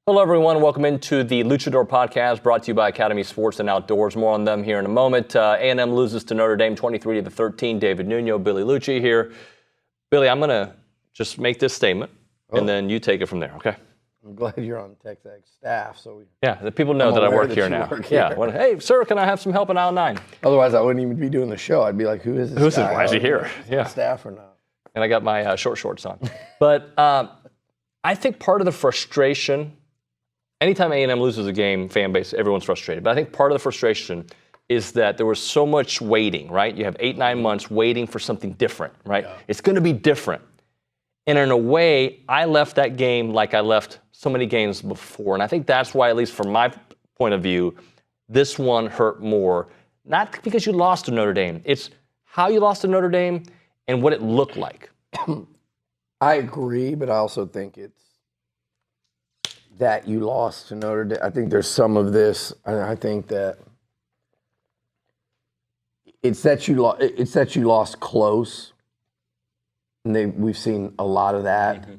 Hello, everyone. Welcome into the Loochador Podcast, brought to you by Academy Sports and Outdoors. More on them here in a moment. A&M loses to Notre Dame 23-13. David Nuño, Billy Liucci here. Billy, I'm going to just make this statement, and then you take it from there, okay? I'm glad you're on TexAgs staff. The people know that I work here now. Here. Hey, sir, can I have some help in aisle 9? Otherwise, I wouldn't even be doing the show. I'd be like, who is this guy? Why is he here? Staff or not? And I got my short shorts on. But I think part of the frustration, anytime A&M loses a game, fan base, everyone's frustrated. But I think part of the frustration is that there was so much waiting, right? You have 8-9 months waiting for something different, right? Yeah. It's going to be different. And in a way, I left that game like I left so many games before. And I think that's why, at least from my point of view, this one hurt more. Not because you lost to Notre Dame. It's how you lost to Notre Dame and what it looked like. I agree, but I also think it's that you lost to Notre Dame. I think there's some of this. I think that it's that you lost close. And we've seen a lot of that. Mm-hmm.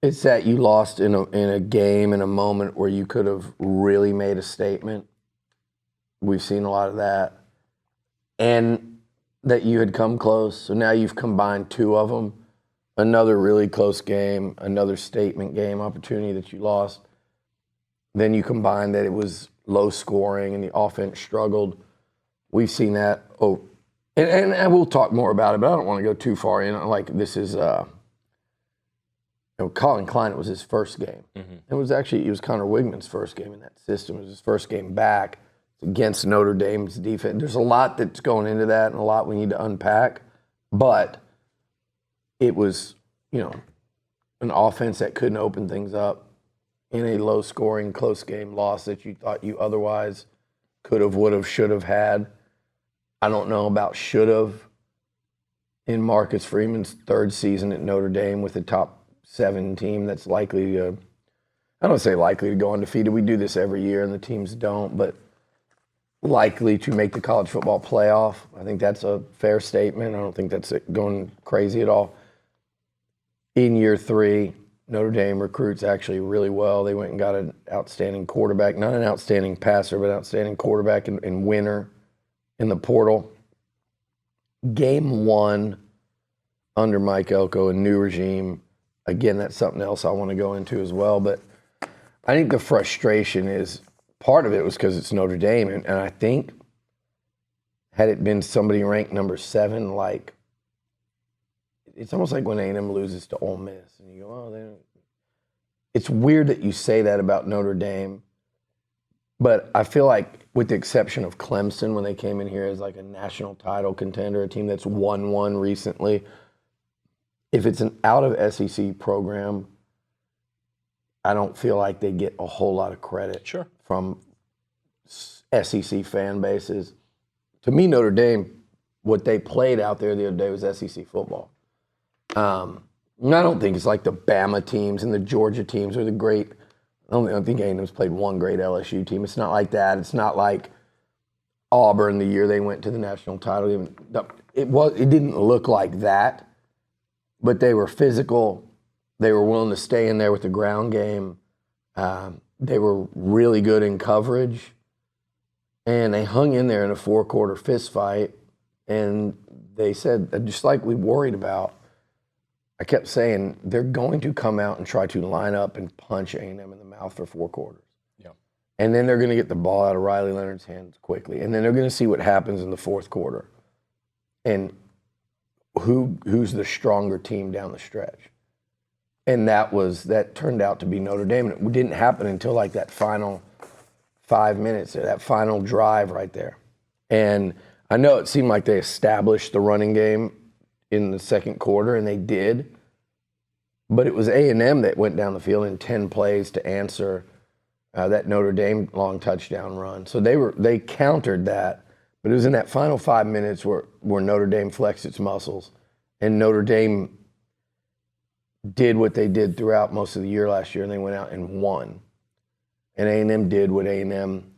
It's that you lost in a game, in a moment where you could have really made a statement. We've seen a lot of that. And that you had come close. So now you've combined two of them. Another really close game, another statement game opportunity that you lost. Then you combine that it was low scoring and the offense struggled. We've seen that. And we'll talk more about it, but I don't want to go too far in. Like, this is, Colin Klein, it was his first game. Mm-hmm. It was Connor Wigman's first game in that system. It was his first game back against Notre Dame's defense. There's a lot that's going into that and a lot we need to unpack. But it was, an offense that couldn't open things up in a low-scoring, close-game loss that you thought you otherwise could have, would have, should have had. I don't know about should have in Marcus Freeman's third season at Notre Dame with a top 7 team that's likely to, I don't say likely to go undefeated. We do this every year and the teams don't, but likely to make the college football playoff. I think that's a fair statement. I don't think that's going crazy at all. In year 3, Notre Dame recruits actually really well. They went and got an outstanding quarterback, not an outstanding passer, but an outstanding quarterback and winner in the portal. Game 1 under Mike Elko, a new regime. Again, that's something else I want to go into as well. But I think the frustration is, part of it was because it's Notre Dame. And I think had it been somebody ranked number 7, like, it's almost like when A&M loses to Ole Miss. And you go, it's weird that you say that about Notre Dame. But I feel like, with the exception of Clemson, when they came in here as like a national title contender, a team that's won one recently, if it's an out-of-SEC program, I don't feel like they get a whole lot of credit from SEC fan bases. To me, Notre Dame, what they played out there the other day was SEC football. I don't think it's like the Bama teams and the Georgia teams are the great. I don't think A&M's played one great LSU team. It's not like that. It's not like Auburn the year they went to the national title game. It didn't look like that, but they were physical. They were willing to stay in there with the ground game. They were really good in coverage, and they hung in there in a 4-quarter fist fight. And they said, just like we worried about, I kept saying, they're going to come out and try to line up and punch A&M in the mouth for 4 quarters. Yeah. And then they're going to get the ball out of Riley Leonard's hands quickly. And then they're going to see what happens in the 4th quarter. And who's the stronger team down the stretch. And that turned out to be Notre Dame. And it didn't happen until like that final 5 minutes, that final drive right there. And I know it seemed like they established the running game in the 2nd quarter, and they did. But it was A&M that went down the field in 10 plays to answer that Notre Dame long touchdown run. So they countered that, but it was in that final 5 minutes where Notre Dame flexed its muscles, and Notre Dame did what they did throughout most of the year last year, and they went out and won. And A&M did what A&M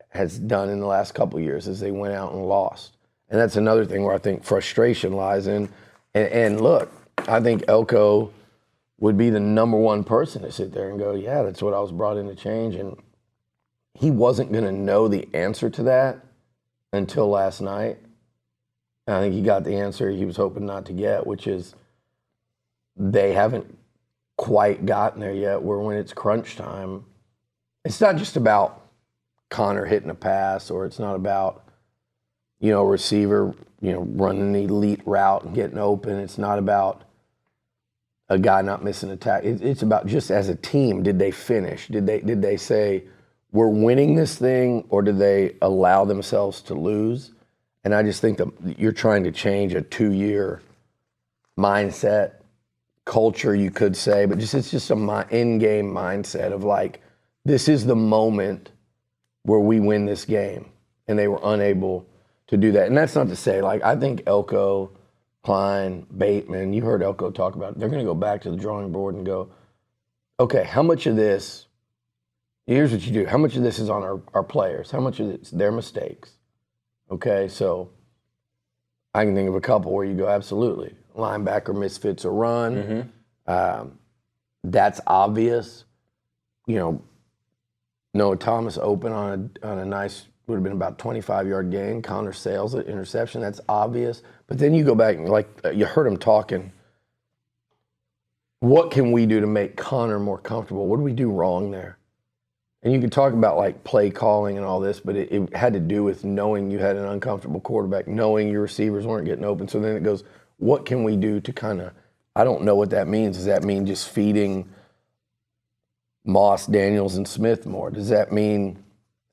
has done in the last couple of years, is they went out and lost. And that's another thing where I think frustration lies in. And look, I think Elko would be the number one person to sit there and go, yeah, that's what I was brought in to change. And he wasn't going to know the answer to that until last night. And I think he got the answer he was hoping not to get, which is they haven't quite gotten there yet, where when it's crunch time, it's not just about Connor hitting a pass, or it's not about, a receiver, running an elite route and getting open. It's not about a guy not missing a tackle. It's about, just as a team, did they finish? Did they say, we're winning this thing, or did they allow themselves to lose? And I just think that you're trying to change a 2-year mindset, culture, you could say, but it's just a in-game mindset of like, this is the moment where we win this game. And they were unable to do that. And that's not to say, like, I think Elko, Klein, Bateman, you heard Elko talk about it. They're going to go back to the drawing board and go, okay, how much of this, here's what you do. How much of this is on our players? How much of it's their mistakes? Okay, so I can think of a couple where you go, absolutely. Linebacker misfits a run. That's obvious. Noah Thomas open on a nice, would have been about 25-yard gain. Connor sails it, interception. That's obvious. But then you go back and, like, you heard him talking. What can we do to make Connor more comfortable? What do we do wrong there? And you could talk about, like, play calling and all this, but it had to do with knowing you had an uncomfortable quarterback, knowing your receivers weren't getting open. So then it goes, what can we do to kind of, I don't know what that means. Does that mean just feeding Moss, Daniels, and Smith more? Does that mean,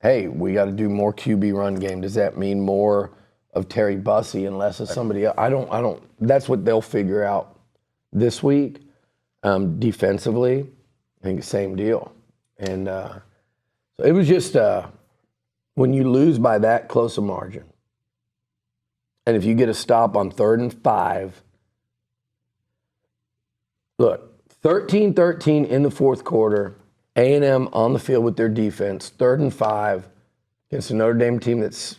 hey, we got to do more QB run game? Does that mean more of Terry Bussey and less of somebody else? I don't. That's what they'll figure out this week. Defensively, I think same deal. And so it was just when you lose by that close a margin, and if you get a stop on 3rd and 5, look, 13-13 in the fourth quarter, A&M on the field with their defense, 3rd and 5 against a Notre Dame team that's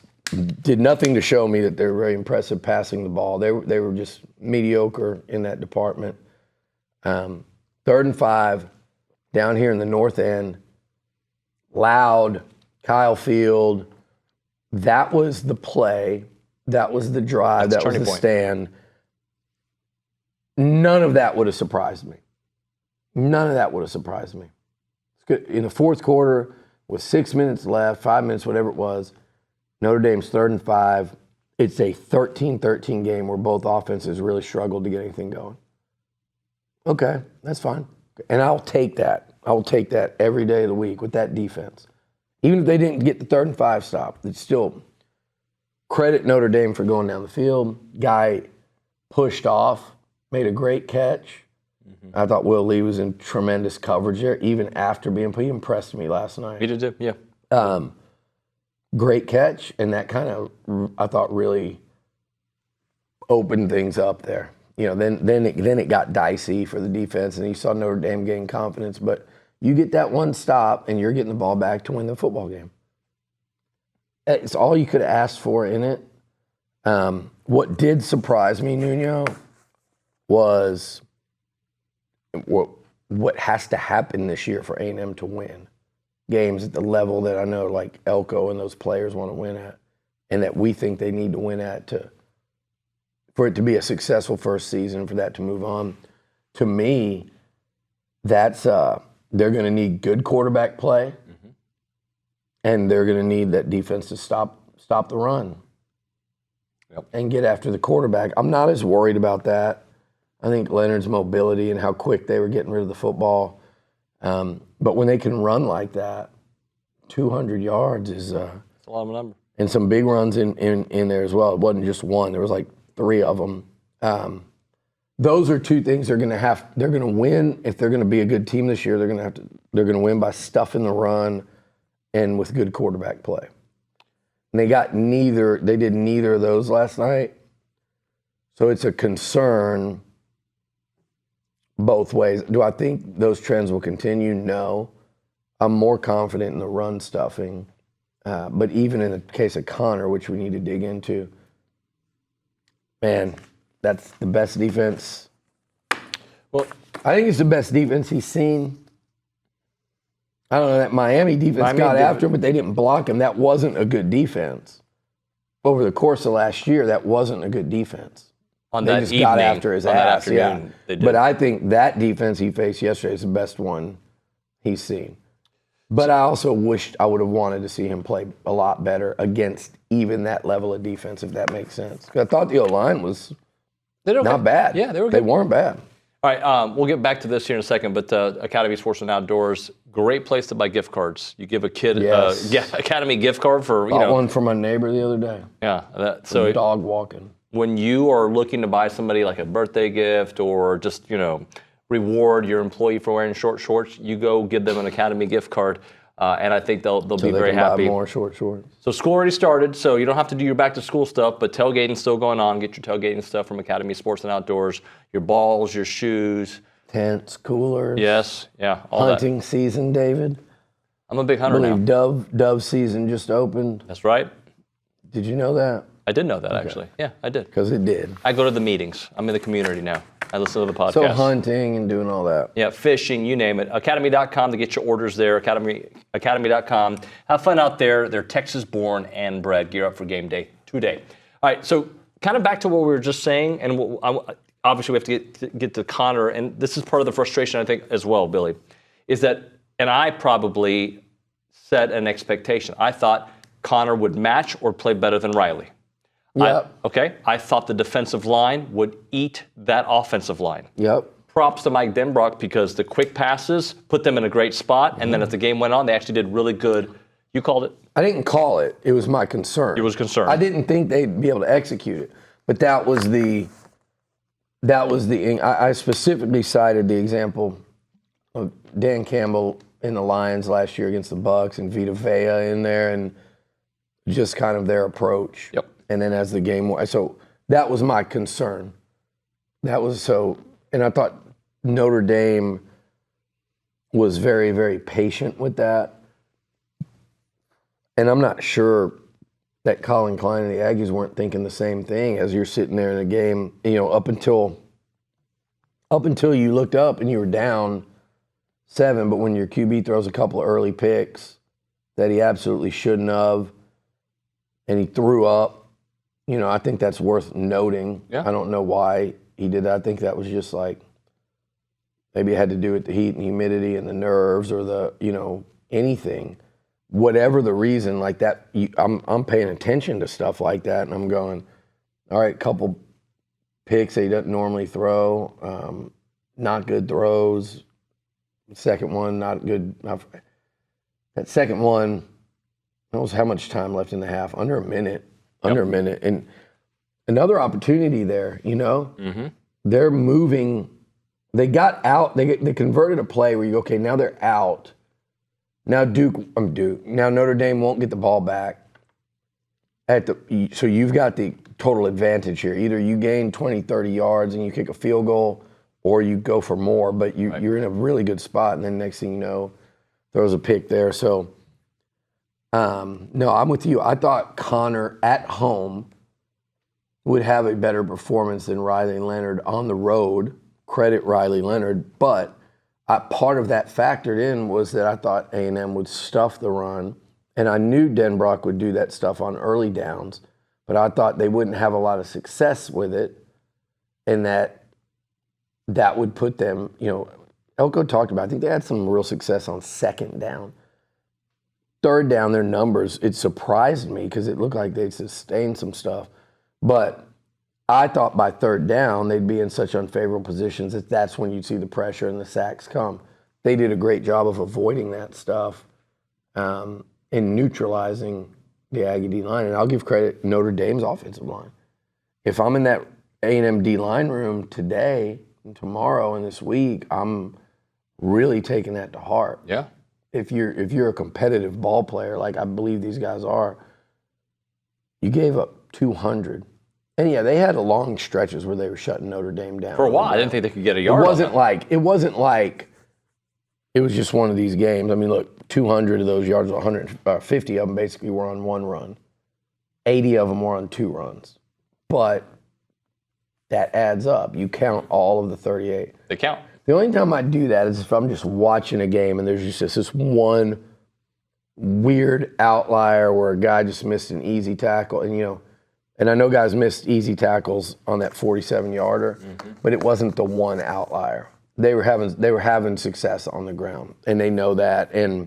did nothing to show me that they're very impressive passing the ball. They were just mediocre in that department. 3rd and 5 down here in the north end, loud, Kyle Field. That was the play. That was the drive. That was the stand. None of that would have surprised me. None of that would have surprised me. It's good. In the fourth quarter, with 6 minutes left, 5 minutes, whatever it was, Notre Dame's 3rd and 5. It's a 13-13 game where both offenses really struggled to get anything going. Okay, that's fine. And I'll take that. I will take that every day of the week with that defense. Even if they didn't get the 3rd and 5 stop, it's still credit Notre Dame for going down the field. Guy pushed off, made a great catch. I thought Will Lee was in tremendous coverage there, even after being put. He impressed me last night. He did too, yeah. Great catch, and that kind of, I thought, really opened things up there. Then it got dicey for the defense, and you saw Notre Dame gain confidence. But you get that one stop, and you're getting the ball back to win the football game. It's all you could ask for in it. What did surprise me, Nuño, was what has to happen this year for A&M to win games at the level that I know, like Elko and those players want to win at, and that we think they need to win at for it to be a successful first season, for that to move on. To me, that's they're going to need good quarterback play, and they're going to need that defense to stop the run and get after the quarterback. I'm not as worried about that. I think Leonard's mobility and how quick they were getting rid of the football. But when they can run like that, 200 yards is it's a lot of a number. And some big runs in there as well. It wasn't just one. There was like 3 of them. Those are 2 things they're going to win. If they're going to be a good team this year, they're going to win by stuffing the run and with good quarterback play. And they did neither of those last night. So it's a concern both ways. Do I think those trends will continue? No. I'm more confident in the run stuffing. But even in the case of Connor, which we need to dig into, man, that's the best defense. Well, I think it's the best defense he's seen. I don't know, that Miami defense got after him, but they didn't block him. That wasn't a good defense. Over the course of last year, that wasn't a good defense. They just got after his ass. But I think that defense he faced yesterday is the best one he's seen. But I also wished I would have wanted to see him play a lot better against even that level of defense, if that makes sense. 'Cause I thought the O-line was not bad. Yeah, they were good. They weren't bad. All right, we'll get back to this here in a second, but Academy Sports and Outdoors, great place to buy gift cards. You give a kid Academy gift card for, Bought one for my neighbor the other day. Yeah. So dog walking. When you are looking to buy somebody like a birthday gift or just, reward your employee for wearing short shorts, you go give them an Academy gift card. And I think they'll be very happy. Buy more short shorts. So school already started, so you don't have to do your back to school stuff, but tailgating's still going on. Get your tailgating stuff from Academy Sports and Outdoors. Your balls, your shoes. Tents, coolers. Yes, yeah, all Hunting season, David. I'm a big hunter now. Dove season just opened. That's right. Did you know that? I did know that, actually. Yeah, I did. Because it did. I go to the meetings. I'm in the community now. I listen to the podcast. So hunting and doing all that. Yeah, fishing, you name it. Academy.com to get your orders there. Academy.com. Have fun out there. They're Texas-born and bred. Gear up for game day today. All right, so kind of back to what we were just saying, and obviously we have to get to Connor, and this is part of the frustration, I think, as well, Billy, is that, and I probably set an expectation. I thought Connor would match or play better than Riley. Yep. I thought the defensive line would eat that offensive line. Yep. Props to Mike Denbrock because the quick passes put them in a great spot, and then as the game went on, they actually did really good. You called it? I didn't call it. It was my concern. It was concern. I didn't think they'd be able to execute it, but that was the. I specifically cited the example of Dan Campbell in the Lions last year against the Bucs and Vita Vea in there, and just kind of their approach. Yep. And then as the game went, so that was my concern. And I thought Notre Dame was very, very patient with that. And I'm not sure that Colin Klein and the Aggies weren't thinking the same thing as you're sitting there in the game, up until you looked up and you were down 7, but when your QB throws a couple of early picks that he absolutely shouldn't have, and he threw up, I think that's worth noting. Yeah. I don't know why he did that. I think that was just like, maybe it had to do with the heat and humidity and the nerves or the, anything. Whatever the reason, like that, I'm paying attention to stuff like that, and I'm going, all right, couple picks that he doesn't normally throw, not good throws. Second one, not good. That second one, that was how much time left in the half? Under a minute. Under a minute. And another opportunity there, Mm-hmm. They're moving. They got out. They converted a play where you go, okay, now they're out. Now Now Notre Dame won't get the ball back. So you've got the total advantage here. Either you gain 20, 30 yards and you kick a field goal, or you go for more, but you're in a really good spot, and then next thing you know, throws a pick there. So, no, I'm with you. I thought Connor at home would have a better performance than Riley Leonard on the road. Credit Riley Leonard, but part of that factored in was that I thought A&M would stuff the run, and I knew Denbrock would do that stuff on early downs, but I thought they wouldn't have a lot of success with it, and that would put them, Elko talked about, I think they had some real success on second down. Third down, their numbers, it surprised me because it looked like they'd sustained some stuff. But I thought by third down, they'd be in such unfavorable positions that that's when you'd see the pressure and the sacks come. They did a great job of avoiding that stuff and neutralizing the Aggie D-line. And I'll give credit Notre Dame's offensive line. If I'm in that A&M D-line room today and tomorrow and this week, I'm really taking that to heart. Yeah. If you're a competitive ball player, like I believe these guys are, you gave up 200. And yeah, they had a long stretches where they were shutting Notre Dame down. For a while, I didn't think they could get a yard. It wasn't like it was just one of these games. I mean, look, 200 of those yards, 150 of them basically were on one run. 80 of them were on 2 runs. But that adds up. You count all of the 38. They count. The only time I do that is if I'm just watching a game and there's just this one weird outlier where a guy just missed an easy tackle, and I know guys missed easy tackles on that 47-yarder, but it wasn't the one outlier. They were having success on the ground, and they know that. And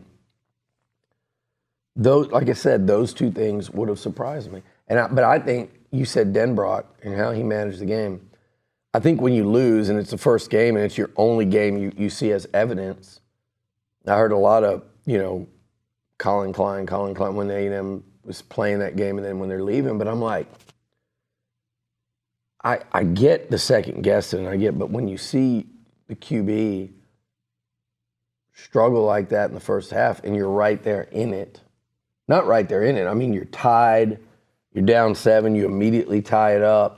those, like I said, those two things would have surprised me. But I think you said Denbrock and how he managed the game. I think when you lose and it's the first game and it's your only game you see as evidence, I heard a lot of, Colin Klein when A&M was playing that game and then when they're leaving, but I'm like, I get the second guessing, but when you see the QB struggle like that in the first half and you're right there in it, not right there in it, I mean, you're tied, you're down 7, you immediately tie it up.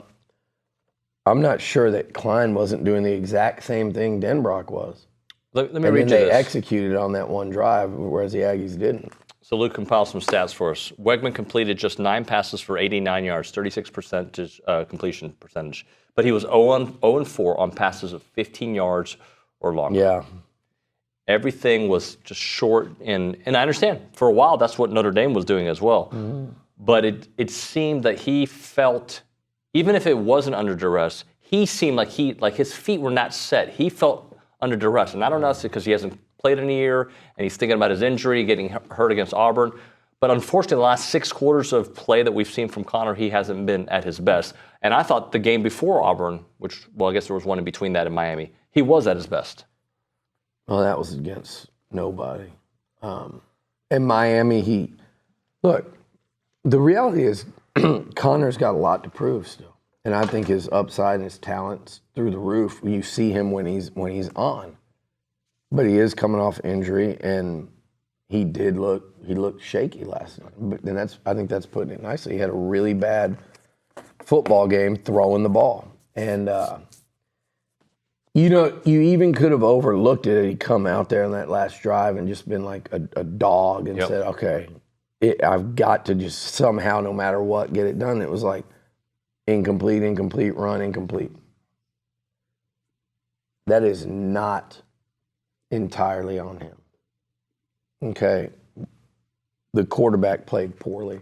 I'm not sure that Klein wasn't doing the exact same thing Denbrock was. Let me read you they this. Executed on that one drive, whereas the Aggies didn't. So Luke compiled some stats for us. Weigman completed just 9 passes for 89 yards, 36% completion percentage. But he was 0-4 on passes of 15 yards or longer. Yeah. Everything was just short, and I understand. For a while, that's what Notre Dame was doing as well. Mm-hmm. But it seemed that he felt, even if it wasn't under duress, he seemed like his feet were not set. He felt under duress. And I don't know if it's because he hasn't played in a year and he's thinking about his injury, getting hurt against Auburn. But unfortunately, the last 6 quarters of play that we've seen from Connor, he hasn't been at his best. And I thought the game before Auburn, I guess there was one in between that in Miami, he was at his best. Well, that was against nobody. In Miami, look, the reality is Connor's got a lot to prove still. And I think his upside and his talent's through the roof. You see him when he's on. But he is coming off injury, and he looked shaky last night. But then I think that's putting it nicely. He had a really bad football game throwing the ball. And you even could have overlooked it. He'd come out there on that last drive and just been like a dog and said, okay, I've got to just somehow, no matter what, get it done. It was like incomplete, run, incomplete. That is not entirely on him. Okay. The quarterback played poorly.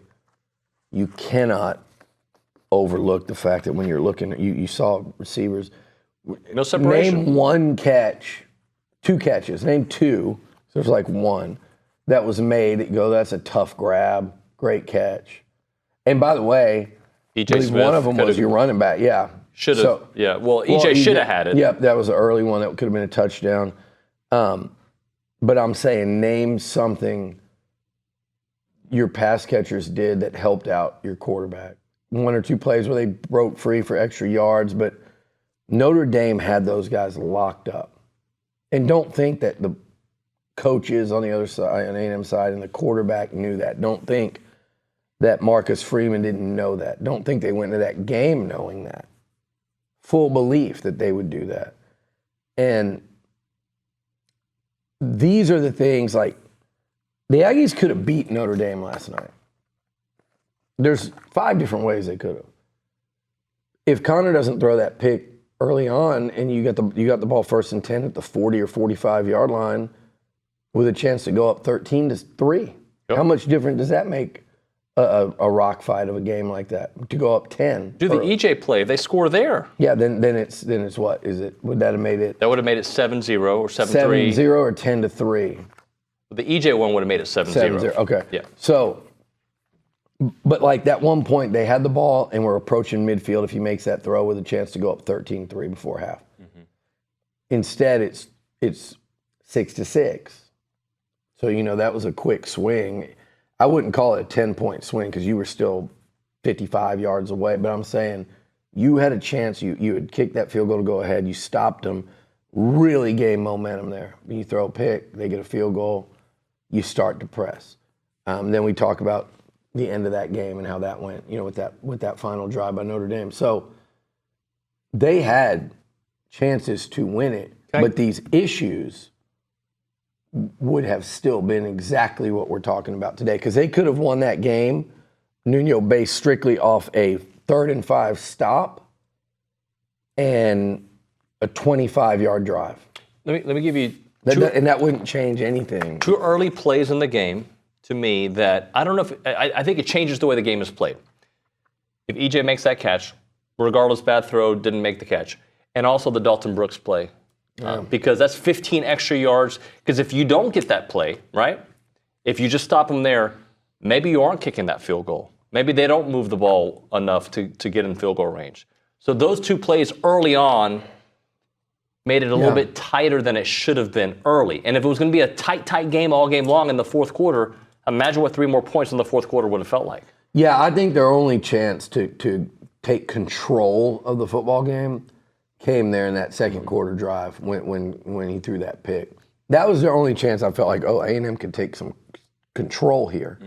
You cannot overlook the fact that when you're looking at, you saw receivers. No separation. Name one catch, 2 catches. Name 2. So there's like 1 that was made. You go, that's a tough grab, great catch. And by the way, E.J. Smith one of them was your running back. Yeah. Should have. So, yeah. Well, E.J. should have had it. Yep, that was an early one that could have been a touchdown. But I'm saying name something your pass catchers did that helped out your quarterback. 1 or 2 plays where they broke free for extra yards, but Notre Dame had those guys locked up. And don't think that the coaches on the other side, on A&M side, and the quarterback knew that. Don't think that Marcus Freeman didn't know that. Don't think they went into that game knowing that. Full belief that they would do that. And these are the things, like, the Aggies could have beat Notre Dame last night. There's 5 different ways they could have. If Connor doesn't throw that pick early on and you got the ball 1st and 10 at the 40 or 45-yard line with a chance to go up 13-3, how much different does that make a rock fight of a game like that, to go up 10? Do the EJ play, if they score there. Yeah, then it's what? Would that have made it? That would have made it 7-0 or 7-3. 7-0 or 10-3. The EJ one would have made it 7-0. 7-0, okay. Yeah. So, but like that one point, they had the ball and were approaching midfield if he makes that throw with a chance to go up 13-3 before half. Mm-hmm. Instead, it's 6-6. So, that was a quick swing. I wouldn't call it a 10-point swing because you were still 55 yards away. But I'm saying you had a chance. You had kicked that field goal to go ahead. You stopped them. Really gained momentum there. When you throw a pick, they get a field goal. You start to press. Then we talk about the end of that game and how that went, with that final drive by Notre Dame. So they had chances to win it, but these issues would have still been exactly what we're talking about today, because they could have won that game, Nuño, based strictly off a 3rd and 5 stop and a 25-yard drive. let me give you And that wouldn't change anything. 2 early plays in the game to me that I don't know if I think it changes the way the game is played. If EJ makes that catch, regardless bad throw, didn't make the catch, and also the Dalton Brooks play, because that's 15 extra yards. Because if you don't get that play, right? If you just stop them there, maybe you aren't kicking that field goal. Maybe they don't move the ball enough to get in field goal range. So those 2 plays early on made it a little bit tighter than it should have been early. And if it was going to be a tight game all game long in the fourth quarter, imagine what 3 more points in the fourth quarter would have felt like. Yeah, I think their only chance to take control of the football game came there in that second quarter drive when he threw that pick. That was their only chance I felt like, A&M could take some control here.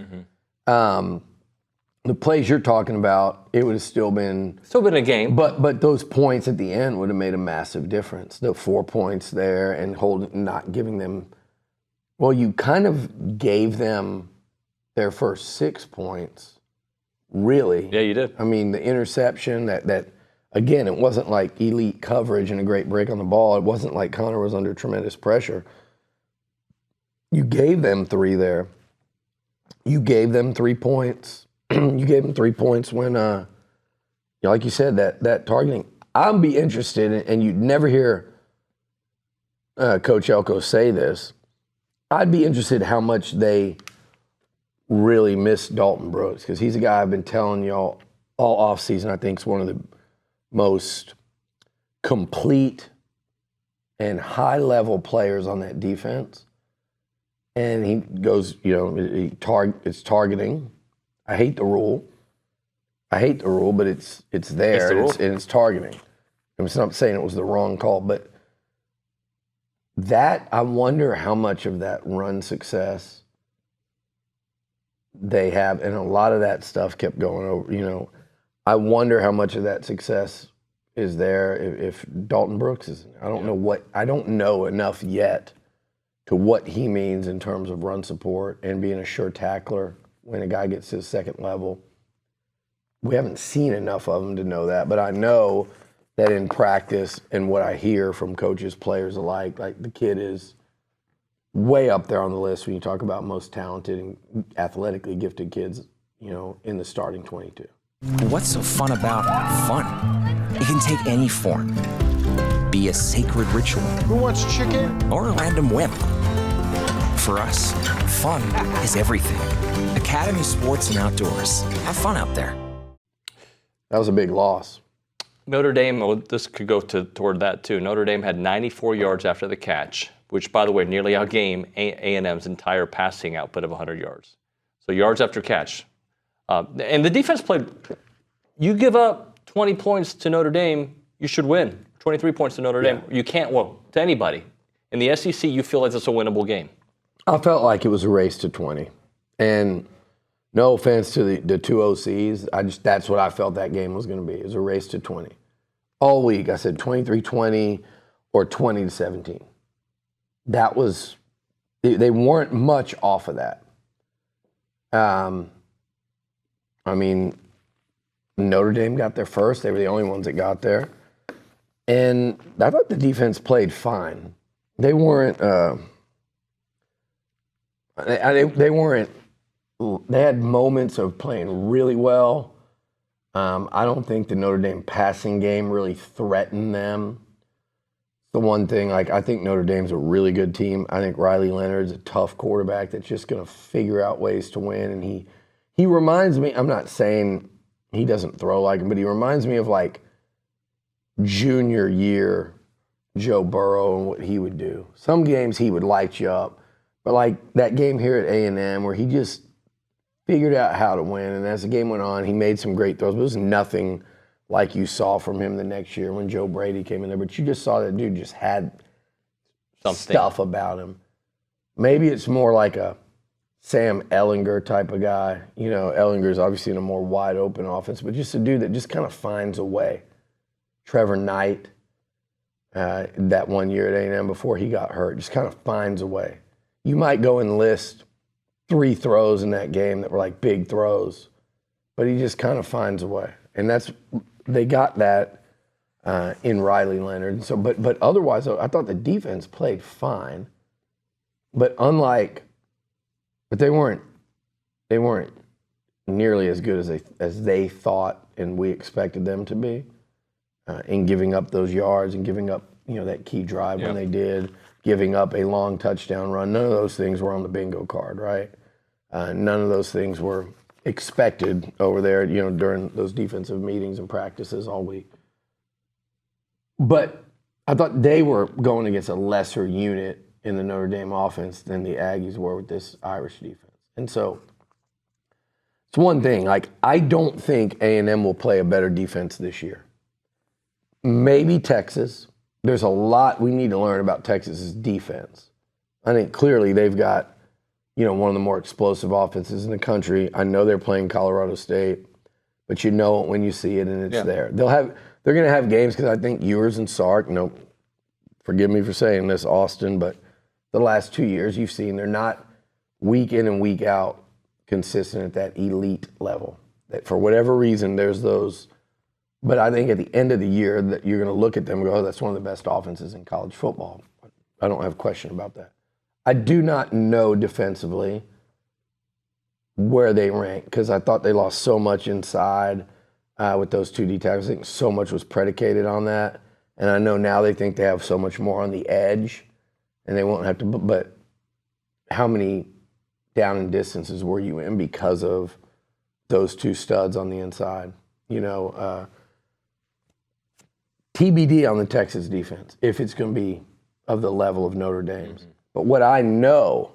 The plays you're talking about, it would have still been a game. But those points at the end would have made a massive difference. The 4 points there and not giving them. Well, you kind of gave them their first 6 points, really. Yeah, you did. I mean, the interception that again, it wasn't like elite coverage and a great break on the ball. It wasn't like Connor was under tremendous pressure. You gave them 3 there. You gave them 3 points. You gave them 3 points when, like you said, that targeting. I'd be interested, and you'd never hear Coach Elko say this. I'd be interested how much they really miss Dalton Brooks, because he's a guy I've been telling y'all all offseason. I think is one of the most complete and high-level players on that defense. And he goes, it's targeting. I hate the rule, but it's there, and it's targeting. I'm not saying it was the wrong call, but I wonder how much of that run success they have, and a lot of that stuff kept going over. I wonder how much of that success is there if Dalton Brooks is. I don't know enough yet to what he means in terms of run support and being a sure tackler. When a guy gets to the second level, we haven't seen enough of him to know that. But I know that in practice and what I hear from coaches, players alike, like the kid is way up there on the list when you talk about most talented and athletically gifted kids, in the starting 22. What's so fun about fun? It can take any form. Be a sacred ritual. Who wants chicken? Or a random whim. For us, fun is everything. Academy Sports and Outdoors. Have fun out there. That was a big loss. Notre Dame, this could go toward that too. Notre Dame had 94 yards after the catch, which, by the way, nearly outgained A&M's entire passing output of 100 yards. So yards after catch. And the defense played. You give up 20 points to Notre Dame, you should win. 23 points to Notre Dame. You can't, to anybody. In the SEC, you feel like it's a winnable game. I felt like it was a race to 20. And no offense to the 2 OCs, that's what I felt that game was going to be. It was a race to 20. All week, I said 23-20 or 20-17. That was, they weren't much off of that. Notre Dame got there first. They were the only ones that got there. And I thought the defense played fine. They weren't, they had moments of playing really well. I don't think the Notre Dame passing game really threatened them. The one thing, I think Notre Dame's a really good team. I think Riley Leonard's a tough quarterback that's just going to figure out ways to win. And he reminds me, I'm not saying he doesn't throw like him, but he reminds me of junior year Joe Burrow and what he would do. Some games he would light you up, but that game here at A&M where he just figured out how to win, and as the game went on, he made some great throws, but it was nothing like you saw from him the next year when Joe Brady came in there. But you just saw that dude just had stuff about him. Maybe it's more like a Sam Ehlinger type of guy. Ehlinger's obviously in a more wide open offense, but just a dude that just kind of finds a way. Trevor Knight, that one year at A&M before he got hurt, just kind of finds a way. You might go and list 3 throws in that game that were big throws, but he just kind of finds a way. And they got that in Riley Leonard. So, but otherwise, I thought the defense played fine. But they weren't nearly as good as they thought and we expected them to be in giving up those yards and giving up that key drive when they did, giving up a long touchdown run. None of those things were on the bingo card, right? None of those things were expected over there, during those defensive meetings and practices all week. But I thought they were going against a lesser unit in the Notre Dame offense than the Aggies were with this Irish defense. And so it's one thing. I don't think A&M will play a better defense this year. Maybe Texas. There's a lot we need to learn about Texas's defense. I think clearly they've got, one of the more explosive offenses in the country. I know they're playing Colorado State, but you know it when you see it and it's there. They're going to have games because I think Ewers and Sark, forgive me for saying this, Austin, but the last 2 years you've seen they're not week in and week out consistent at that elite level. That for whatever reason there's those. But I think at the end of the year that you're going to look at them and go, oh, that's one of the best offenses in college football. I don't have a question about that. I do not know defensively where they rank because I thought they lost so much inside with those two D tackles. I think so much was predicated on that. And I know now they think they have so much more on the edge and they won't have to. But how many down and distances were you in because of those two studs on the inside? TBD on the Texas defense, if it's going to be of the level of Notre Dame's. Mm-hmm. But what I know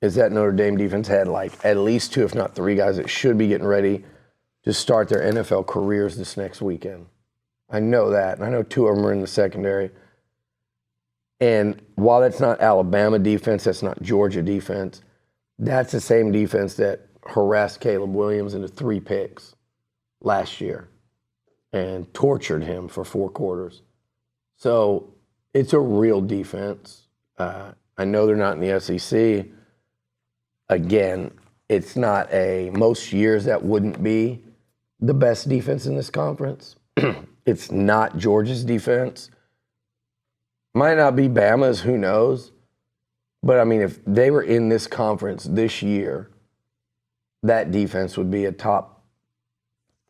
is that Notre Dame defense had at least 2, if not 3 guys that should be getting ready to start their NFL careers this next weekend. I know that. And I know 2 of them are in the secondary. And while that's not Alabama defense, that's not Georgia defense, that's the same defense that harassed Caleb Williams into 3 picks last year and tortured him for 4 quarters. So it's a real defense. I know they're not in the SEC. Again, it's not most years that wouldn't be the best defense in this conference. It's not Georgia's defense. Might not be Bama's, who knows? But, I mean, if they were in this conference this year, that defense would be a top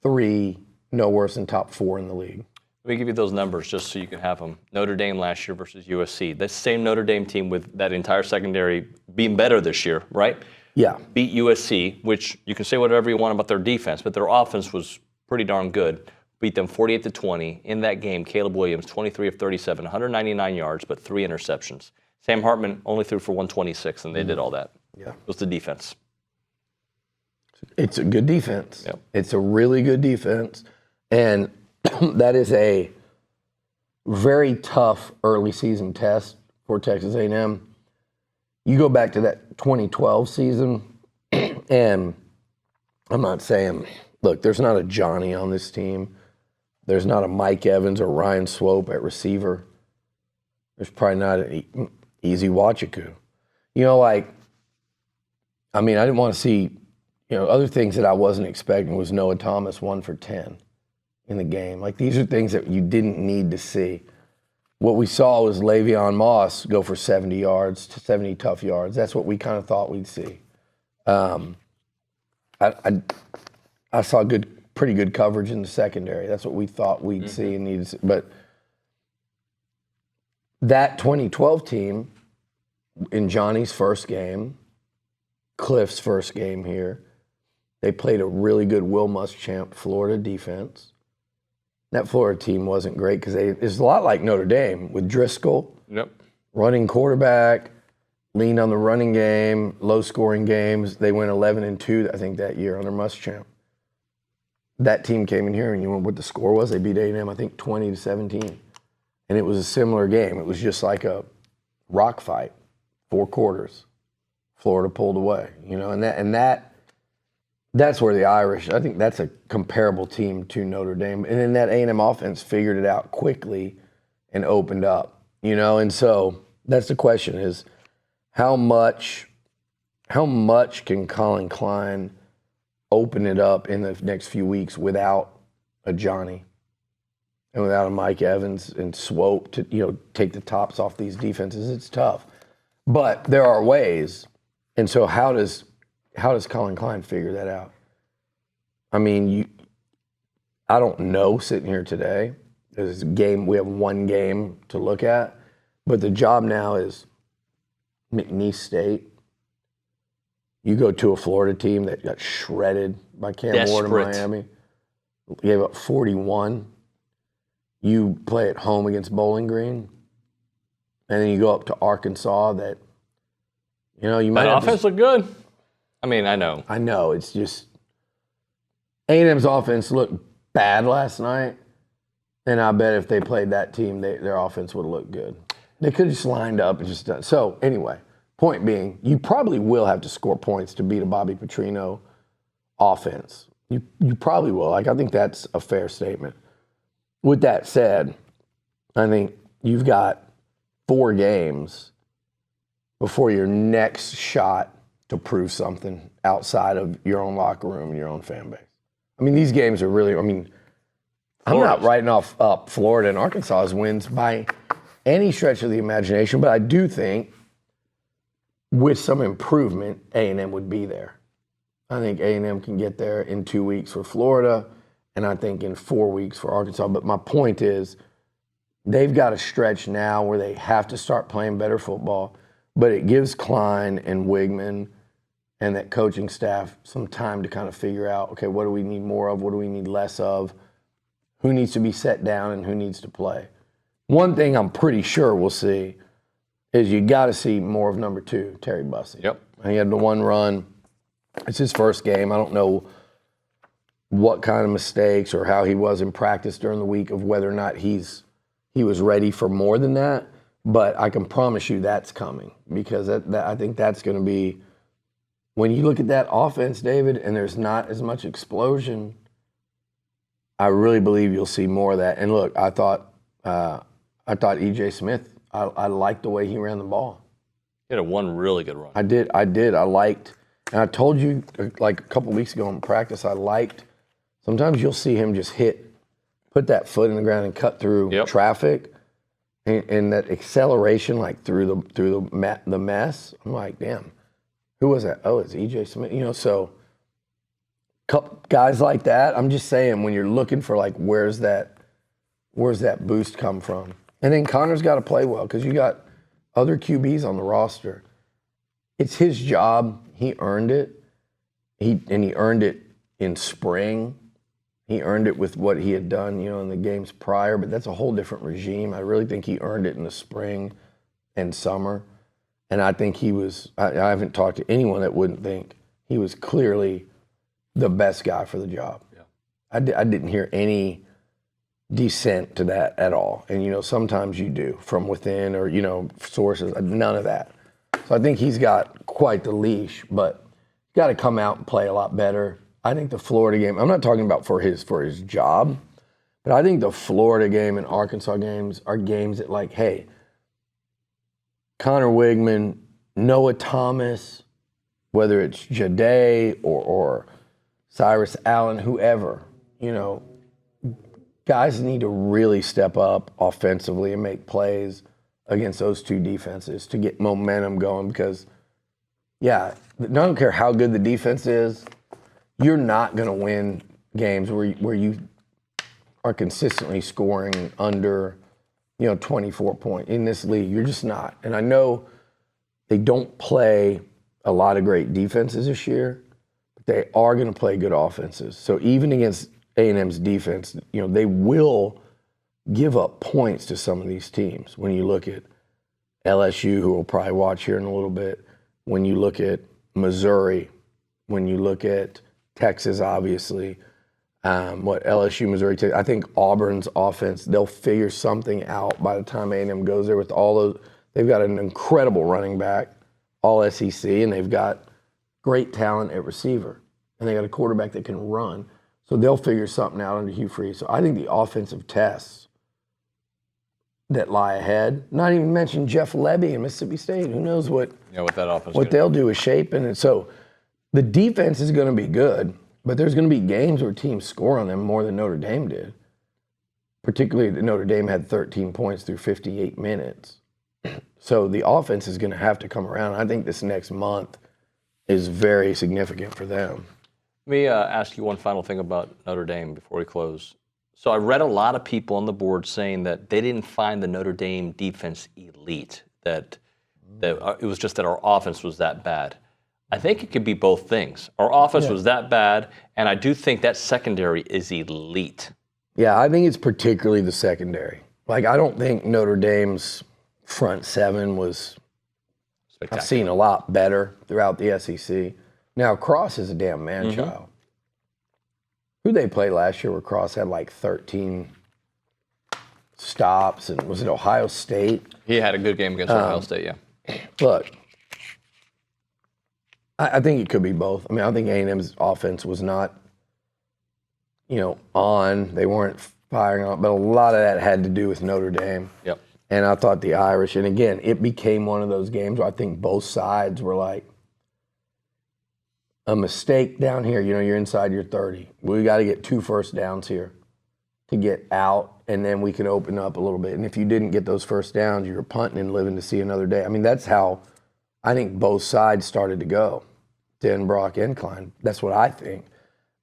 3, no worse than top 4 in the league. Let me give you those numbers just so you can have them. Notre Dame last year versus USC. The same Notre Dame team with that entire secondary being better this year, right? Yeah. Beat USC, which you can say whatever you want about their defense, but their offense was pretty darn good. Beat them 48-20. In that game, Caleb Williams, 23 of 37, 199 yards, but 3 interceptions. Sam Hartman only threw for 126, and they did all that. Yeah. It was the defense. It's a good defense. Yep. It's a really good defense. And that is a very tough early season test for Texas A&M. You go back to that 2012 season, and I'm not saying, look, there's not a Johnny on this team. There's not a Mike Evans or Ryan Swope at receiver. There's probably not an Easy Wachiku. I didn't want to see, other things that I wasn't expecting was Noah Thomas 1 for 10 in the game. These are things that you didn't need to see. What we saw was Le'Veon Moss go for 70 yards, 70 tough yards. That's what we kind of thought we'd see. I saw pretty good coverage in the secondary. That's what we thought we'd see and needed to see. But that 2012 team, in Johnny's first game, Cliff's first game here, they played a really good Will Muschamp Florida defense. That Florida team wasn't great because it's a lot like Notre Dame with Driscoll, running quarterback, leaned on the running game, low-scoring games. They went 11-2, I think, that year under Muschamp. That team came in here, and you know what the score was? They beat A&M, I think, 20-17. And it was a similar game. It was just like a rock fight, 4 quarters. Florida pulled away, and that's where the Irish, I think that's a comparable team to Notre Dame. And then that A&M offense figured it out quickly and opened up, And so that's the question is how much can Colin Klein open it up in the next few weeks without a Johnny? and without a Mike Evans and Swope to take the tops off these defenses, it's tough. But there are ways, and so how does Colin Klein figure that out? I mean, I don't know sitting here today. There's a game. We have one game to look at, but the job now is McNeese State. You go to a Florida team that got shredded by Cam Ward in Miami. Gave up 41. You play at home against Bowling Green, and then you go up to Arkansas that, you might that offense looked good. I mean, I know. I know. It's just A&M's offense looked bad last night, and I bet if they played that team, their offense would have looked good. They could have just lined up and just done. So, anyway, point being, you probably will have to score points to beat a Bobby Petrino offense. You probably will. I think that's a fair statement. With that said, I think you've got 4 games before your next shot to prove something outside of your own locker room and your own fan base. I mean, these games are really, I'm not writing off up Florida and Arkansas's wins by any stretch of the imagination, but I do think with some improvement, A&M would be there. I think A&M can get there in 2 weeks for Florida, and I think in 4 weeks for Arkansas. But my point is, they've got a stretch now where they have to start playing better football, but it gives Klein and Wigman and that coaching staff some time to kind of figure out, okay, what do we need more of? What do we need less of? Who needs to be set down and who needs to play? One thing I'm pretty sure we'll see is you got to see more of number 2, Terry Bussey. Yep. He had the one run. It's his first game. I don't know what kind of mistakes or how he was in practice during the week of whether or not he was ready for more than that. But I can promise you that's coming because I think that's going to be, when you look at that offense, David, and there's not as much explosion, I really believe you'll see more of that. And look, I thought E.J. Smith, I liked the way he ran the ball. He had one really good run. I did. I liked, and I told you like a couple weeks ago in practice, I liked, sometimes you'll see him just put that foot in the ground and cut through traffic. And that acceleration, like through the mess, I'm like, damn, who was that? Oh, it's E.J. Smith. So couple guys like that. I'm just saying, when you're looking for like, where's that boost come from? And then Connor's got to play well because you got other QBs on the roster. It's his job. He earned it. He earned it in spring. He earned it with what he had done, in the games prior, but that's a whole different regime. I really think he earned it in the spring and summer. And I think I haven't talked to anyone that wouldn't think he was clearly the best guy for the job. Yeah. I didn't hear any dissent to that at all. And, sometimes you do from within or, sources, none of that. So I think he's got quite the leash, but he's got to come out and play a lot better. I think the Florida game, I'm not talking about for his job, but I think the Florida game and Arkansas games are games that, like, hey, Connor Wigman, Noah Thomas, whether it's Jade or Cyrus Allen, whoever, guys need to really step up offensively and make plays against those two defenses to get momentum going because, I don't care how good the defense is, you're not going to win games where you are consistently scoring under, 24 points in this league. You're just not. And I know they don't play a lot of great defenses this year, but they are going to play good offenses. So even against A&M's defense, they will give up points to some of these teams. When you look at LSU, who we'll probably watch here in a little bit, when you look at Missouri, when you look at Texas, obviously, LSU, Missouri, Texas. I think Auburn's offense, they'll figure something out by the time A&M goes there with all those. They've got an incredible running back, all SEC, and they've got great talent at receiver. And they got a quarterback that can run. So they'll figure something out under Hugh Freeze. So I think the offensive tests that lie ahead, not even mention Jeff Lebby in Mississippi State. Who knows what that offense what they'll do is shaping. And so the defense is going to be good, but there's going to be games where teams score on them more than Notre Dame did. particularly Notre Dame had 13 points through 58 minutes. So the offense is going to have to come around. I think this next month is very significant for them. Let me ask you one final thing about Notre Dame before we close. So I read a lot of people on the board saying that they didn't find the Notre Dame defense elite, that it was just that our offense was that bad. I think it could be both things. Our offense was that bad, and I do think that secondary is elite. Yeah, I think it's particularly the secondary. Like, I don't think Notre Dame's front seven was – I've seen a lot better throughout the SEC. Now, Cross is a damn man-child. Who they played last year where Cross had like 13 stops, and was it Ohio State? He had a good game against Ohio State, yeah. Look, I think it could be both. I mean, I think A&M's offense was not, on. They weren't firing on, but a lot of that had to do with Notre Dame. Yep. And I thought the Irish, and again, it became one of those games where I think both sides were like, a mistake down here, you're inside your 30. We got to get 2 first downs here to get out, and then we can open up a little bit. And if you didn't get those first downs, you were punting and living to see another day. I mean, that's how I think both sides started to go, Denbrock and Klein. That's what I think.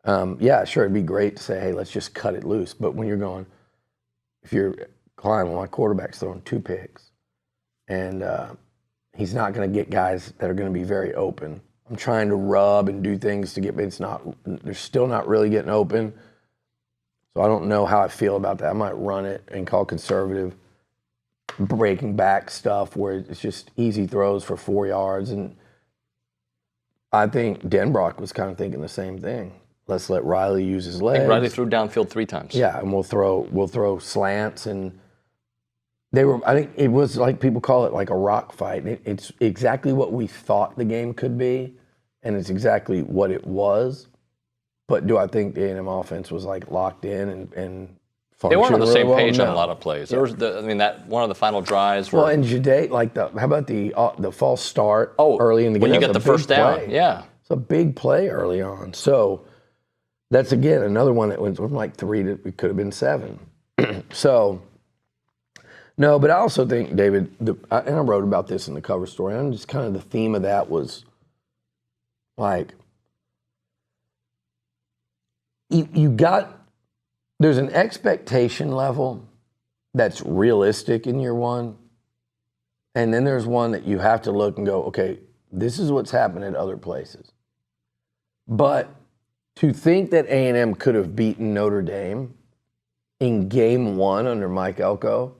Yeah, sure, it'd be great to say, hey, let's just cut it loose. But when you're going, if you're Klein, well, my quarterback's throwing 2 picks, and he's not going to get guys that are going to be very open. I'm trying to rub and do things to get, but they're still not really getting open. So I don't know how I feel about that. I might run it and call conservative, breaking back stuff where it's just easy throws for 4 yards. And I think Denbrock was kind of thinking the same thing. Let's let Riley use his legs. I think Riley threw downfield 3 times. Yeah, and we'll throw slants, and I think it was like people call it like a rock fight. It's exactly what we thought the game could be, and it's exactly what it was. But do I think the A&M offense was like locked in and they weren't on the same page No. on a lot of plays. There was that one of the final drives. Well, and Jade, how about the false start early in the game? When you get the first down, yeah, it's a big play early on. So that's again another one that went from like 3 to it could have been 7. So. No, but I also think, David, and I wrote about this in the cover story, and just kind of the theme of that was like, there's an expectation level that's realistic in year one, and then there's one that you have to look and go, okay, this is what's happened at other places. But to think that A&M could have beaten Notre Dame in game 1 under Mike Elko,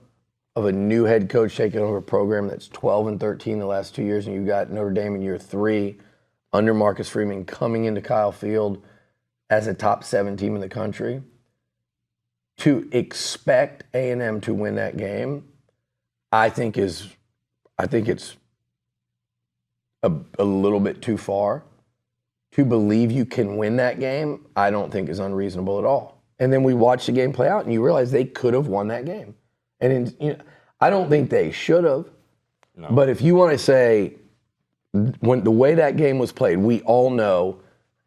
of a new head coach taking over a program that's 12-13 the last 2 years, and you got Notre Dame in year 3 under Marcus Freeman coming into Kyle Field as a top 7 team in the country. To expect A&M to win that game, I think it's a little bit too far. To believe you can win that game, I don't think is unreasonable at all. And then we watch the game play out, and you realize they could have won that game. And I don't think they should have. No. But if you want to say, the way that game was played, we all know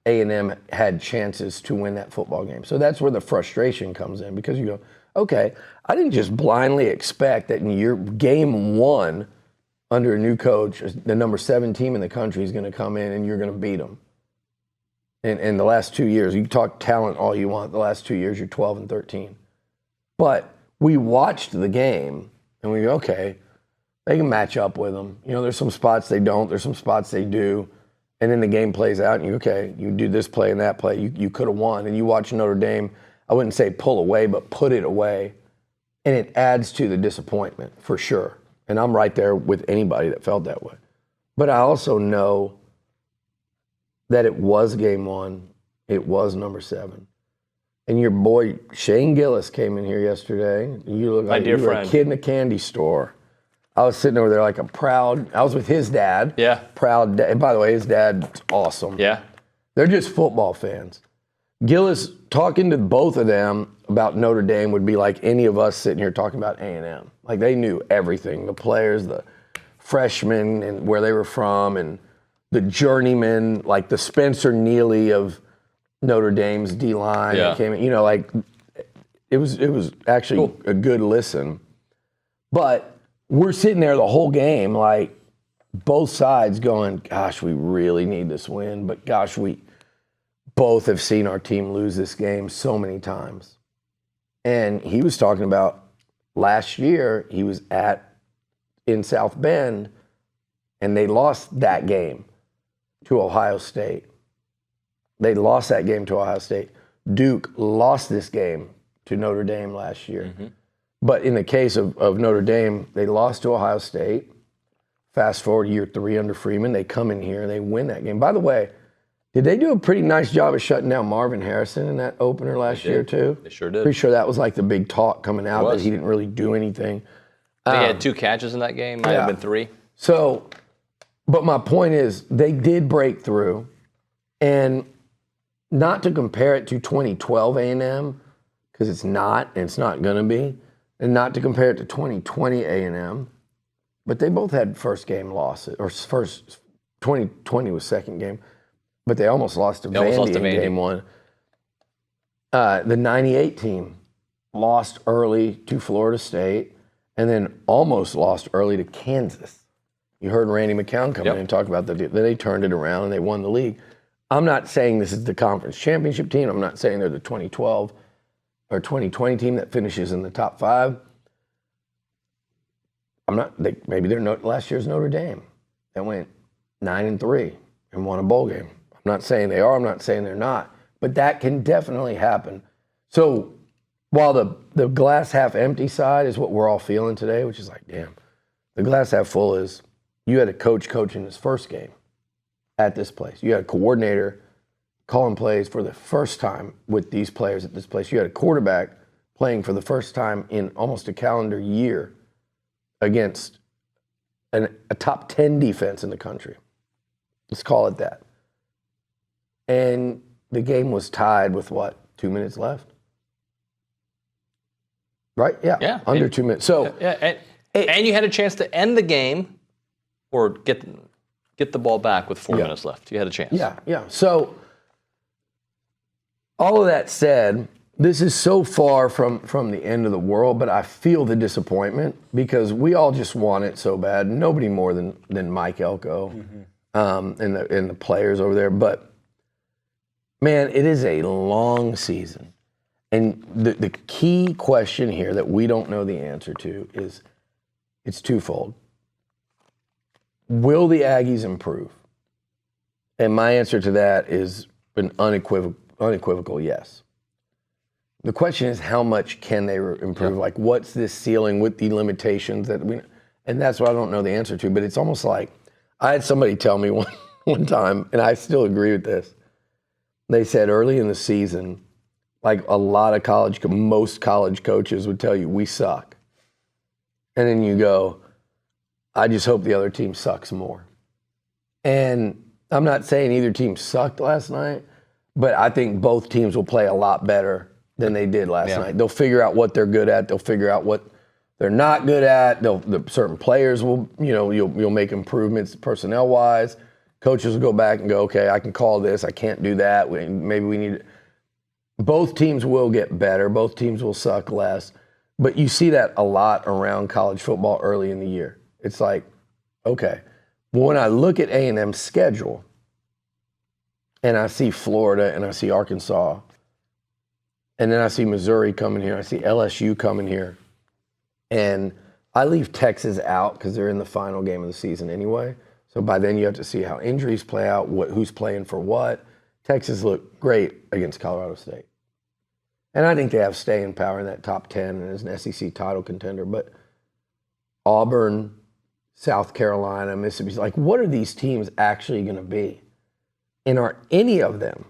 A&M had chances to win that football game. So that's where the frustration comes in, because you go, okay, I didn't just blindly expect that in your game 1 under a new coach, the number 7 team in the country is going to come in and you're going to beat them. In the last 2 years, you talk talent all you want. The last 2 years, you're 12-13. But we watched the game, and we go, okay, they can match up with them. There's some spots they don't. There's some spots they do. And then the game plays out, and you do this play and that play. You could have won. And you watch Notre Dame, I wouldn't say pull away, but put it away. And it adds to the disappointment, for sure. And I'm right there with anybody that felt that way. But I also know that it was game 1. It was number 7. And your boy Shane Gillis came in here yesterday. You look like you were a kid in a candy store. I was sitting over there like I was with his dad. Yeah. Proud dad. And by the way, his dad's awesome. Yeah. They're just football fans. Gillis, talking to both of them about Notre Dame would be like any of us sitting here talking about A&M. Like, they knew everything. The players, the freshmen, and where they were from, and the journeyman, like the Spencer Neely of Notre Dame's D-line. Yeah. Came in, It was actually a good listen. But we're sitting there the whole game, like both sides going, gosh, we really need this win. But gosh, we both have seen our team lose this game so many times. And he was talking about last year, he was in South Bend, and they lost that game to Ohio State. They lost that game to Ohio State. Duke lost this game to Notre Dame last year. Mm-hmm. But in the case of Notre Dame, they lost to Ohio State. Fast forward year 3 under Freeman, they come in here and they win that game. By the way, did they do a pretty nice job of shutting down Marvin Harrison in that opener last year too? They sure did. Pretty sure that was like the big talk coming out that he didn't really do anything. They had 2 catches in that game, might have been 3. So, but my point is they did break through, and not to compare it to 2012 A&M, because it's not, and it's not going to be, and not to compare it to 2020 A&M, but they both had first game losses, or 2020 was second game, but they almost lost to Vandy in game 1. The 98 team lost early to Florida State, and then almost lost early to Kansas. You heard Randy McCown come in and talk about that. Then they turned it around and they won the league. I'm not saying this is the conference championship team. I'm not saying they're the 2012 or 2020 team that finishes in the top 5. Maybe they're last year's Notre Dame that went 9-3 and won a bowl game. I'm not saying they are. I'm not saying they're not. But that can definitely happen. So while the glass half empty side is what we're all feeling today, which is like, damn, the glass half full is you had a coach coaching his first game at this place. You had a coordinator calling plays for the first time with these players at this place. You had a quarterback playing for the first time in almost a calendar year against a top 10 defense in the country. Let's call it that. And the game was tied with 2 minutes left? Right? Yeah. Under 2 minutes. So, and you had a chance to end the game or get the ball back with 4 minutes left. You had a chance. Yeah. So, all of that said, this is so far from the end of the world, but I feel the disappointment because we all just want it so bad. Nobody more than Mike Elko and the players over there. But, man, it is a long season. And the key question here that we don't know the answer to is it's twofold. Will the Aggies improve? And my answer to that is an unequivocal yes. The question is how much can they improve? Yeah. Like what's this ceiling with the limitations that we? And that's what I don't know the answer to. But it's almost like I had somebody tell me one time, and I still agree with this. They said early in the season, like a lot of most college coaches would tell you, we suck. And then you go, I just hope the other team sucks more. And I'm not saying either team sucked last night, but I think both teams will play a lot better than they did last night. They'll figure out what they're good at. They'll figure out what they're not good at. Certain players will, you'll make improvements personnel-wise. Coaches will go back and go, okay, I can call this. I can't do that. Maybe we need – both teams will get better. Both teams will suck less. But you see that a lot around college football early in the year. It's like, okay, when I look at A&M's schedule and I see Florida and I see Arkansas and then I see Missouri coming here, I see LSU coming here, and I leave Texas out because they're in the final game of the season anyway. So by then you have to see how injuries play out, who's playing for what. Texas looked great against Colorado State. And I think they have staying power in that top 10 and is an SEC title contender. But Auburn, South Carolina, Mississippi, like what are these teams actually going to be? And are any of them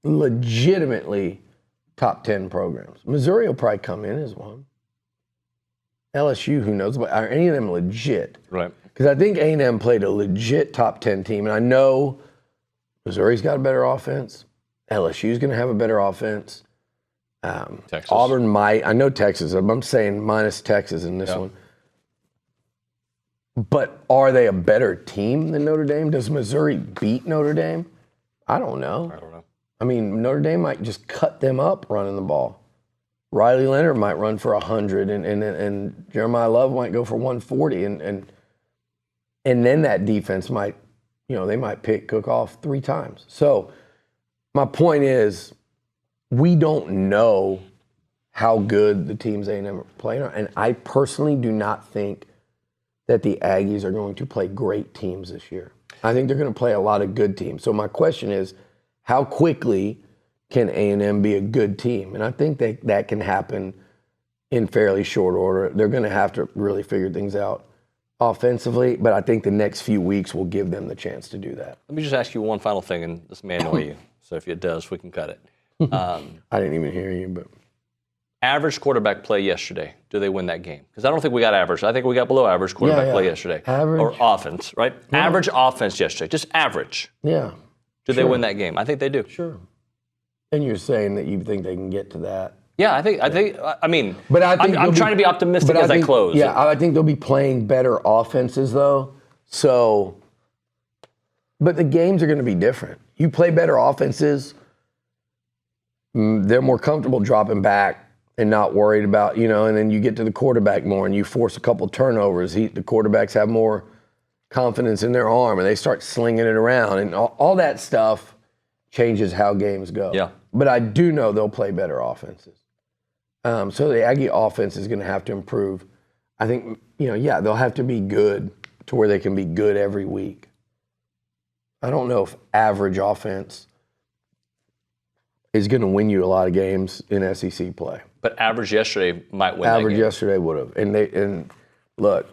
legitimately top 10 programs? Missouri will probably come in as one. LSU, who knows? But are any of them legit? Right. Because I think A&M played a legit top 10 team. And I know Missouri's got a better offense. LSU's going to have a better offense. Texas. Auburn might. I know Texas. I'm saying minus Texas in this one. But are they a better team than Notre Dame? Does Missouri beat Notre Dame? I don't know. I don't know. I mean, Notre Dame might just cut them up running the ball. Riley Leonard might run for 100, and Jeremiah Love might go for 140, and then that defense might, they might pick Cook off 3 times. So my point is, we don't know how good the teams A&M are playing are, and I personally do not think that the Aggies are going to play great teams this year. I think they're going to play a lot of good teams. So my question is, how quickly can A&M be a good team? And I think that can happen in fairly short order. They're going to have to really figure things out offensively, but I think the next few weeks will give them the chance to do that. Let me just ask you one final thing, and this may annoy you. So if it does, we can cut it. I didn't even hear you, but average quarterback play yesterday. Do they win that game? Because I don't think we got average. I think we got below average quarterback play yesterday. Average. Or offense, right? Yeah. Average offense yesterday. Just average. Yeah. Do they win that game? I think they do. Sure. And you're saying that you think they can get to that? Yeah, I think. I mean, but I'm trying to be optimistic as I close. Yeah, I think they'll be playing better offenses though. So, but the games are going to be different. You play better offenses, they're more comfortable dropping back and not worried about, and then you get to the quarterback more and you force a couple turnovers. The quarterbacks have more confidence in their arm and they start slinging it around, and all that stuff changes how games go. Yeah. But I do know they'll play better offenses. So the Aggie offense is going to have to improve. I think, they'll have to be good to where they can be good every week. I don't know if average offense is going to win you a lot of games in SEC play. But average yesterday might win Average that game. yesterday would have. And look,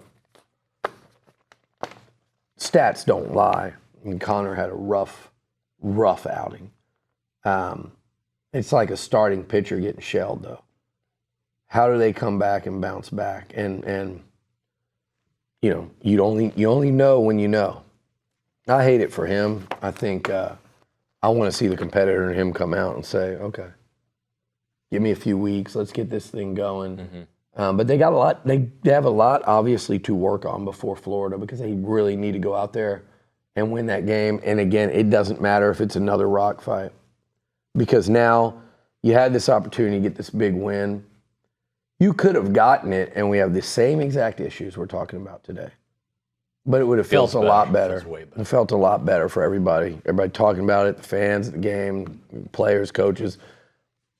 stats don't lie. I mean, Connor had a rough outing. It's like a starting pitcher getting shelled, though. How do they come back and bounce back? And you only know when you know. I hate it for him. I think I want to see the competitor in him come out and say, okay, give me a few weeks. Let's get this thing going. Mm-hmm. But they got a lot. They have a lot, obviously, to work on before Florida because they really need to go out there and win that game. And again, it doesn't matter if it's another rock fight because now you had this opportunity to get this big win. You could have gotten it, and we have the same exact issues we're talking about today. But it would have felt a lot better. It felt a lot better for everybody. Everybody talking about it, the fans, the game, players, coaches.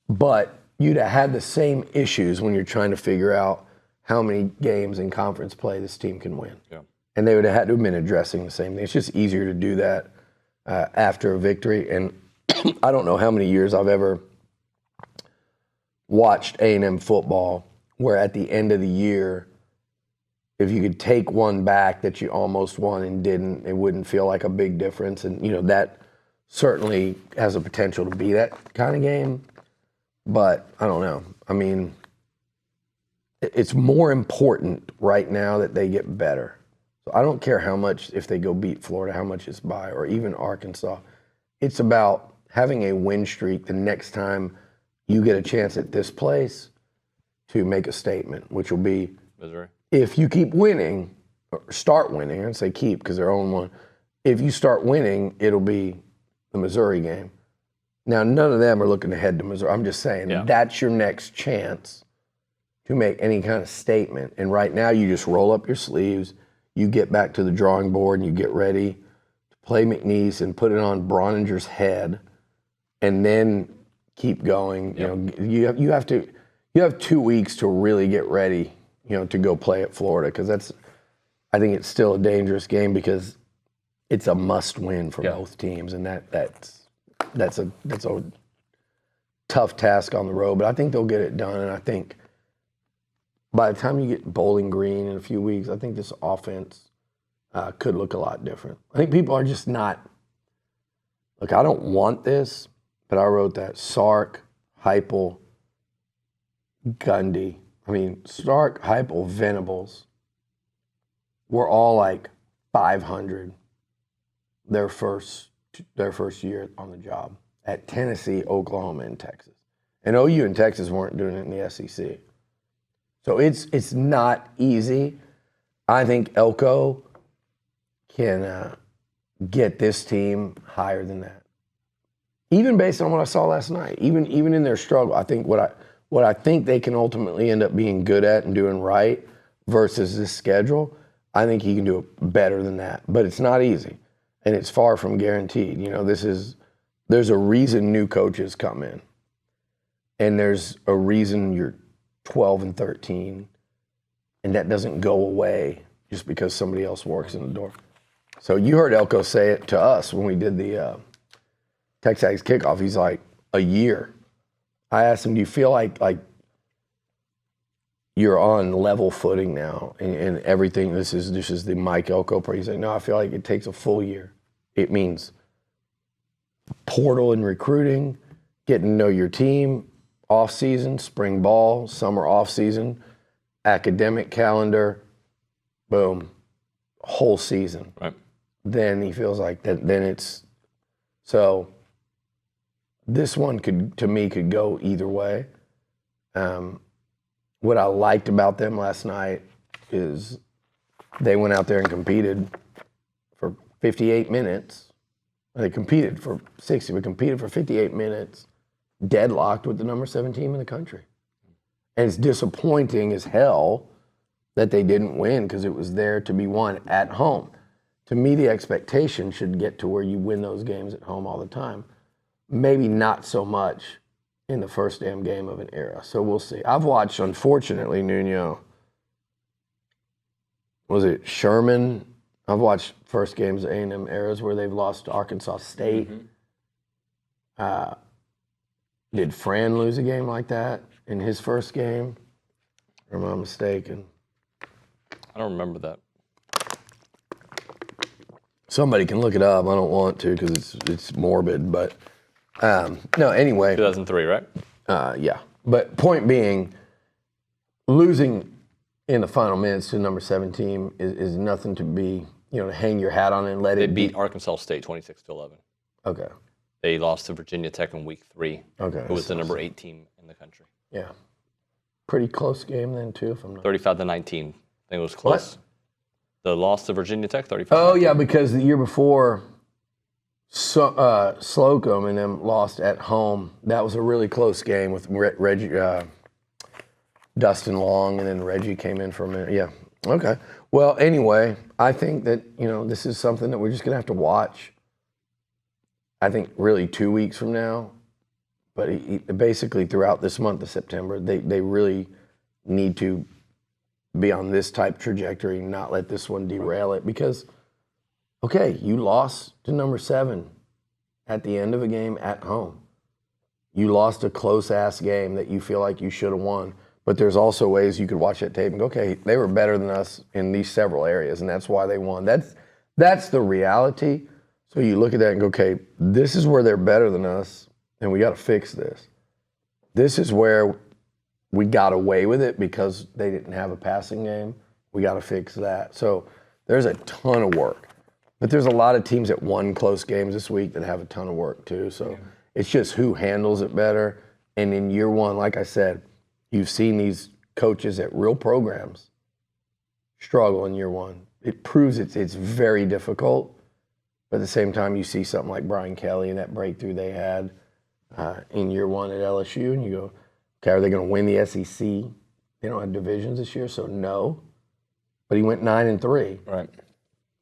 But you'd have had the same issues when you're trying to figure out how many games in conference play this team can win. Yeah. And they would have had to have been addressing the same thing. It's just easier to do that after a victory. And I don't know how many years I've ever watched A&M football where at the end of the year, if you could take one back that you almost won and didn't, it wouldn't feel like a big difference. And, that certainly has a potential to be that kind of game. But I don't know. I mean, it's more important right now that they get better. So I don't care how much, if they go beat Florida, how much it's by, or even Arkansas. It's about having a win streak the next time you get a chance at this place to make a statement, which will be Missouri. If you keep winning, or start winning, I'd say keep because they're 0-1. If you start winning, it'll be the Missouri game. Now, none of them are looking ahead to Missouri. I'm just saying that's your next chance to make any kind of statement. And right now, you just roll up your sleeves, you get back to the drawing board, and you get ready to play McNeese and put it on Broninger's head, and then keep going. Yep. You have 2 weeks to really get ready. To go play at Florida because I think it's still a dangerous game because it's a must-win for both teams, and that's a tough task on the road. But I think they'll get it done, and I think by the time you get Bowling Green in a few weeks, I think this offense could look a lot different. I think people are just not. Look, I don't want this, but I wrote that Sark, Heupel, Gundy. I mean, Stark, Heupel, Venables were all like 500 their first year on the job at Tennessee, Oklahoma, and Texas. And OU and Texas weren't doing it in the SEC. So it's not easy. I think Elko can get this team higher than that. Even based on what I saw last night, even in their struggle, I think what what I think they can ultimately end up being good at and doing right versus this schedule, I think he can do it better than that. But it's not easy, and it's far from guaranteed. You know, there's a reason new coaches come in, and there's a reason you're 12 and 13, and that doesn't go away just because somebody else walks in the door. So you heard Elko say it to us when we did the TexAgs kickoff. He's like, a year. I asked him, do you feel like you're on level footing now and everything? This is the Mike Elko part. He's like, no, I feel like it takes a full year. It means portal and recruiting, getting to know your team, off season, spring ball, summer off season, academic calendar, boom, whole season. Right. Then he feels like that. Then it's so. This one could go either way. What I liked about them last night is they went out there and competed for 58 minutes. They competed for 60, but competed for 58 minutes, deadlocked with the number 7 team in the country. And it's disappointing as hell that they didn't win because it was there to be won at home. To me, the expectation should get to where you win those games at home all the time. Maybe not so much in the first damn game of an era. So we'll see. I've watched, unfortunately, Nuño. Was it Sherman? I've watched first games of A&M eras where they've lost to Arkansas State. Mm-hmm. Did Fran lose a game like that in his first game? Or am I mistaken? I don't remember that. Somebody can look it up. I don't want to because it's morbid, but no, anyway. 2003, right? Yeah. But point being, losing in the final minutes to number 7 team is nothing to be, to hang your hat on and let it be. They beat Arkansas State 26-11. Okay. They lost to Virginia Tech in week 3. Okay. Who was the number 8 team in the country. Yeah. Pretty close game then, too, if I'm not. 35-19. I think it was close. What? The loss to Virginia Tech, 35-19. Oh, yeah, because the year before, Slocum and them lost at home. That was a really close game with Reggie, Dustin Long, and then Reggie came in for a minute. Yeah, okay. Well, anyway, I think that, this is something that we're just going to have to watch. I think really 2 weeks from now. But basically throughout this month of September, they really need to be on this type trajectory and not let this one derail it because, okay, you lost to number 7 at the end of a game at home. You lost a close-ass game that you feel like you should have won. But there's also ways you could watch that tape and go, okay, they were better than us in these several areas, and that's why they won. That's the reality. So you look at that and go, okay, this is where they're better than us, and we got to fix this. This is where we got away with it because they didn't have a passing game. We got to fix that. So there's a ton of work. But there's a lot of teams that won close games this week that have a ton of work too. So it's just who handles it better. And in year one, like I said, you've seen these coaches at real programs struggle in year one. It proves it's very difficult. But at the same time, you see something like Brian Kelly and that breakthrough they had in year one at LSU, and you go, okay, are they going to win the SEC? They don't have divisions this year, so no. But he went 9-3. Right.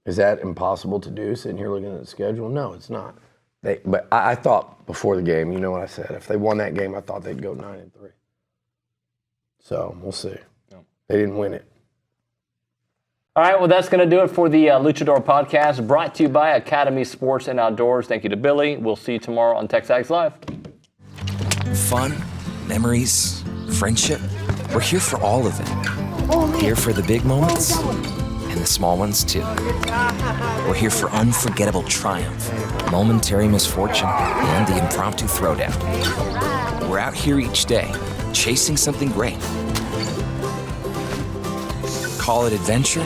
Is that impossible to do, sitting here looking at the schedule? No, it's not. But I thought before the game, you know what I said? If they won that game, I thought they'd go 9-3. So we'll see. Yeah. They didn't win it. All right, well, that's going to do it for the Loochador Podcast, brought to you by Academy Sports and Outdoors. Thank you to Billy. We'll see you tomorrow on TexAgs Live. Fun, memories, friendship. We're here for all of it. Here for the big moments and the small ones, too. We're here for unforgettable triumph, momentary misfortune, and the impromptu throwdown. We're out here each day, chasing something great. Call it adventure,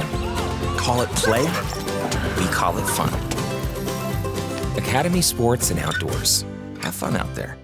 call it play, we call it fun. Academy Sports and Outdoors. Have fun out there.